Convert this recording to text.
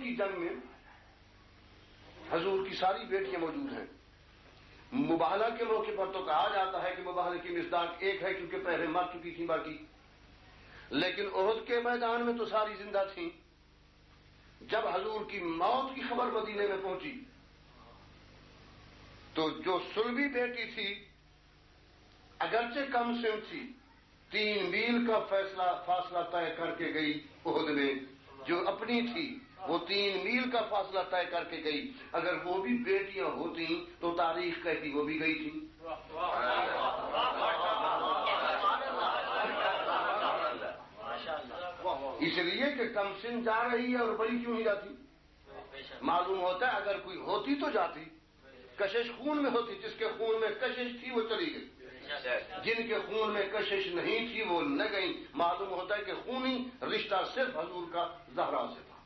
کی جنگ میں حضور کی ساری بیٹیاں موجود ہیں. مباہلہ کے موقع پر تو کہا جاتا ہے کہ مباہلے کی مصداق ایک ہے کیونکہ پہلے مر چکی تھیں باقی، لیکن احد کے میدان میں تو ساری زندہ تھیں. جب حضور کی موت کی خبر مدینے میں پہنچی تو جو سلبی بیٹی تھی اگرچہ کم سن تھی، 3 میل کا فاصلہ طے کر کے گئی احد میں. جو اپنی تھی وہ 3 میل کا فاصلہ طے کر کے گئی. اگر وہ بھی بیٹیاں ہوتی تو تاریخ کہتی وہ بھی گئی تھی. اس لیے کہ کم سن جا رہی ہے اور بڑی کیوں نہیں جاتی؟ معلوم ہوتا ہے اگر کوئی ہوتی تو جاتی. کشش خون میں ہوتی، جس کے خون میں کشش تھی وہ چلی گئی، جن کے خون میں کشش نہیں تھی وہ نہ گئی. معلوم ہوتا ہے کہ خونی رشتہ صرف حضور کا زہرا سے تھا.